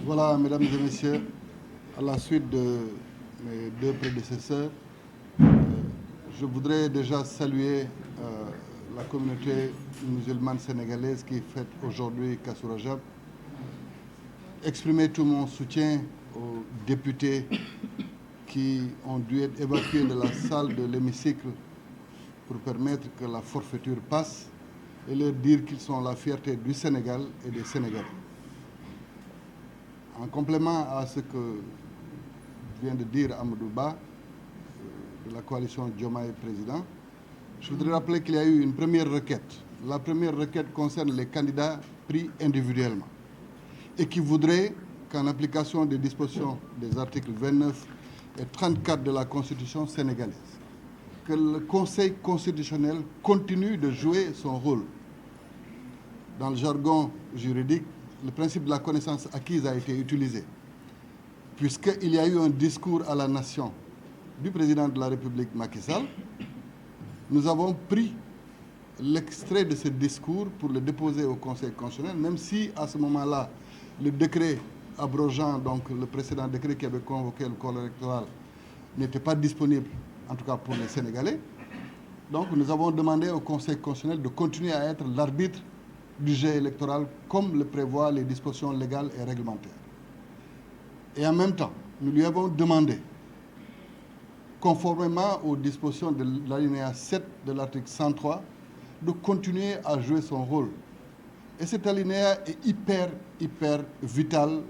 Voilà, mesdames et messieurs, à la suite de mes deux prédécesseurs, je voudrais déjà saluer la communauté musulmane sénégalaise qui fête aujourd'hui Kassoul Rajab, exprimer tout mon soutien aux députés qui ont dû être évacués de la salle de l'hémicycle pour permettre que la forfaiture passe et leur dire qu'ils sont la fierté du Sénégal et des Sénégalais. En complément à ce que vient de dire Amadou Ba, de la coalition Diomaye Président, je voudrais rappeler qu'il y a eu une première requête. La première requête concerne les candidats pris individuellement et qui voudrait qu'en application des dispositions des articles 29 et 34 de la Constitution sénégalaise, que le Conseil constitutionnel continue de jouer son rôle. Dans le jargon juridique, le principe de la connaissance acquise a été utilisé, puisqu'il y a eu un discours à la nation du président de la République Macky Sall. Nous avons pris l'extrait de ce discours pour le déposer au Conseil constitutionnel, même si à ce moment-là, le décret abrogeant, donc le précédent décret qui avait convoqué le corps électoral, n'était pas disponible, en tout cas pour les Sénégalais. Donc nous avons demandé au Conseil constitutionnel de continuer à être l'arbitre du jeu électoral comme le prévoient les dispositions légales et réglementaires. Et en même temps, nous lui avons demandé, conformément aux dispositions de l'alinéa 7 de l'article 103, de continuer à jouer son rôle. Et cet alinéa est hyper vital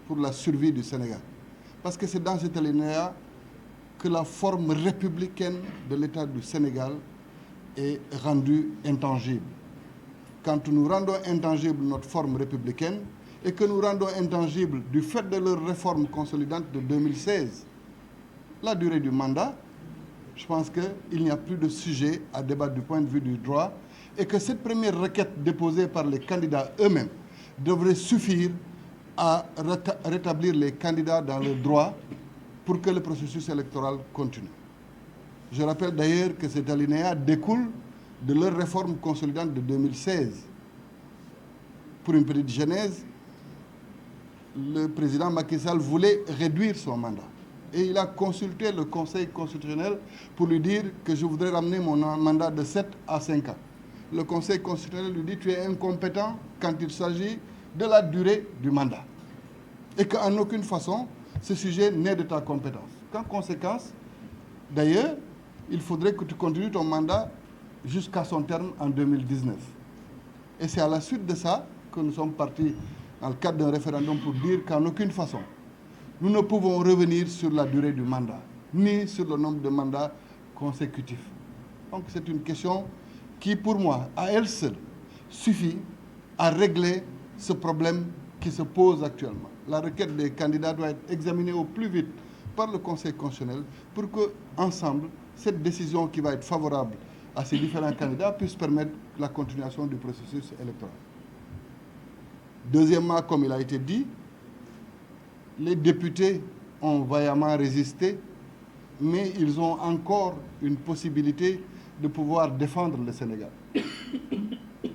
pour la survie du Sénégal. Parce que c'est dans cet alinéa que la forme républicaine de l'État du Sénégal est rendue intangible. Quand nous rendons intangible notre forme républicaine et que nous rendons intangible, du fait de leur réforme consolidante de 2016, la durée du mandat, je pense qu'il n'y a plus de sujet à débattre du point de vue du droit et que cette première requête déposée par les candidats eux-mêmes devrait suffire à rétablir les candidats dans leurs droits pour que le processus électoral continue. Je rappelle d'ailleurs que cet alinéa découle de leur réforme consolidante de 2016. Pour une petite genèse, le président Macky Sall voulait réduire son mandat. Et il a consulté le Conseil constitutionnel pour lui dire que je voudrais ramener mon mandat de 7 à 5 ans. Le Conseil constitutionnel lui dit: tu es incompétent quand il s'agit de la durée du mandat. Et qu'en aucune façon, ce sujet n'est de ta compétence. Qu'en conséquence, d'ailleurs, il faudrait que tu continues ton mandat jusqu'à son terme en 2019. Et c'est à la suite de ça que nous sommes partis dans le cadre d'un référendum pour dire qu'en aucune façon, nous ne pouvons revenir sur la durée du mandat, ni sur le nombre de mandats consécutifs. Donc c'est une question qui, pour moi, à elle seule, suffit à régler ce problème qui se pose actuellement. La requête des candidats doit être examinée au plus vite par le Conseil constitutionnel pour que, ensemble, cette décision qui va être favorable à ces différents candidats puisse permettre la continuation du processus électoral. Deuxièmement, comme il a été dit, les députés ont vaillamment résisté, mais ils ont encore une possibilité de pouvoir défendre le Sénégal.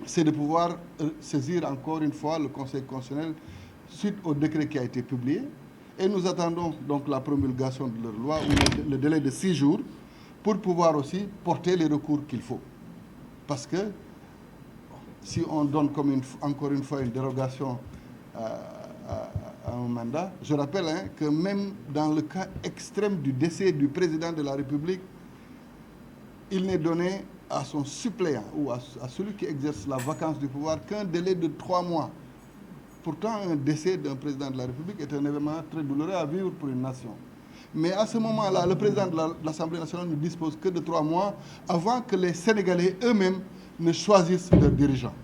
C'est de pouvoir saisir encore une fois le Conseil constitutionnel suite au décret qui a été publié. Et nous attendons donc la promulgation de leur loi, ou le délai de 6 jours, pour pouvoir aussi porter les recours qu'il faut. Parce que si on donne encore une fois une dérogation à un mandat, je rappelle que même dans le cas extrême du décès du président de la République, il n'est donné à son suppléant ou à celui qui exerce la vacance du pouvoir qu'un délai de 3 mois. Pourtant, un décès d'un président de la République est un événement très douloureux à vivre pour une nation. Mais à ce moment-là, le président de l'Assemblée nationale ne dispose que de 3 mois avant que les Sénégalais eux-mêmes ne choisissent leurs dirigeants.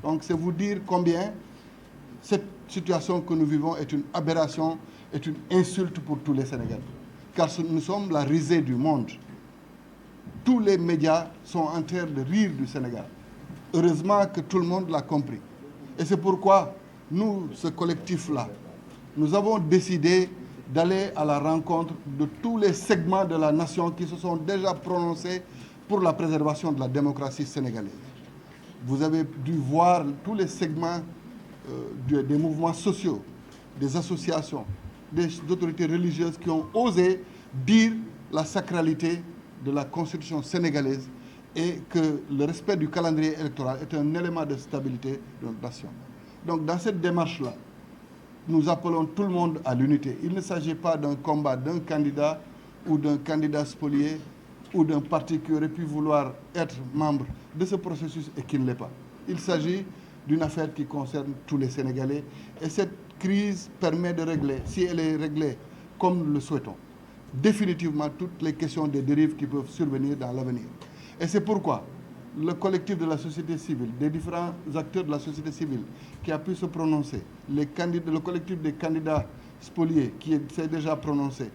Donc c'est vous dire combien cette situation que nous vivons est une aberration, est une insulte pour tous les Sénégalais. Car nous sommes la risée du monde. Tous les médias sont en train de rire du Sénégal. Heureusement que tout le monde l'a compris. Et c'est pourquoi nous, ce collectif-là, nous avons décidé d'aller à la rencontre de tous les segments de la nation qui se sont déjà prononcés pour la préservation de la démocratie sénégalaise. Vous avez dû voir tous les segments des mouvements sociaux, des associations, des autorités religieuses qui ont osé dire la sacralité de la Constitution sénégalaise et que le respect du calendrier électoral est un élément de stabilité de notre nation. Donc dans cette démarche-là, nous appelons tout le monde à l'unité. Il ne s'agit pas d'un combat d'un candidat ou d'un candidat spolié ou d'un parti qui aurait pu vouloir être membre de ce processus et qui ne l'est pas. Il s'agit d'une affaire qui concerne tous les Sénégalais et cette crise permet de régler, si elle est réglée comme nous le souhaitons, définitivement toutes les questions des dérives qui peuvent survenir dans l'avenir. Et c'est pourquoi le collectif de la société civile, des différents acteurs de la société civile qui a pu se prononcer, le collectif des candidats spoliés qui s'est déjà prononcé,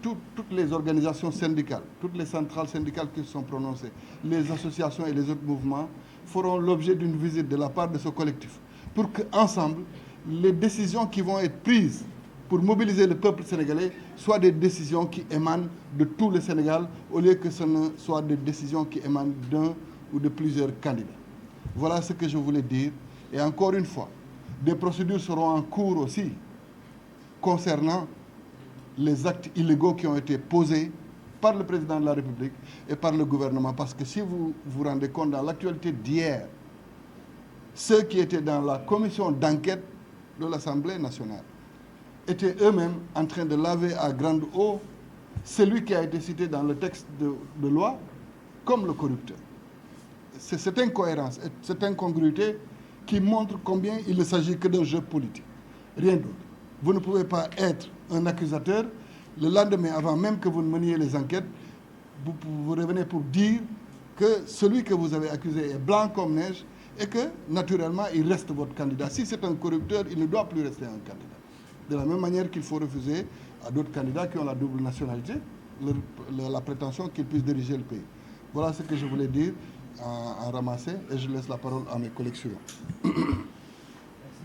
toutes les organisations syndicales, toutes les centrales syndicales qui se sont prononcées, les associations et les autres mouvements feront l'objet d'une visite de la part de ce collectif pour qu'ensemble, les décisions qui vont être prises pour mobiliser le peuple sénégalais soient des décisions qui émanent de tout le Sénégal au lieu que ce ne soit des décisions qui émanent d'un ou de plusieurs candidats. Voilà ce que je voulais dire. Et encore une fois, des procédures seront en cours aussi concernant les actes illégaux qui ont été posés par le président de la République et par le gouvernement. Parce que si vous vous rendez compte, dans l'actualité d'hier, ceux qui étaient dans la commission d'enquête de l'Assemblée nationale étaient eux-mêmes en train de laver à grande eau celui qui a été cité dans le texte de loi comme le corrupteur. C'est cette incohérence, cette incongruité qui montre combien il ne s'agit que d'un jeu politique, rien d'autre. Vous ne pouvez pas être un accusateur, le lendemain, avant même que vous ne meniez les enquêtes, vous revenez pour dire que celui que vous avez accusé est blanc comme neige et que, naturellement, il reste votre candidat. Si c'est un corrupteur, il ne doit plus rester un candidat. De la même manière qu'il faut refuser à d'autres candidats qui ont la double nationalité la prétention qu'ils puissent diriger le pays. Voilà ce que je voulais dire en ramasser et je laisse la parole à mes collègues suivants.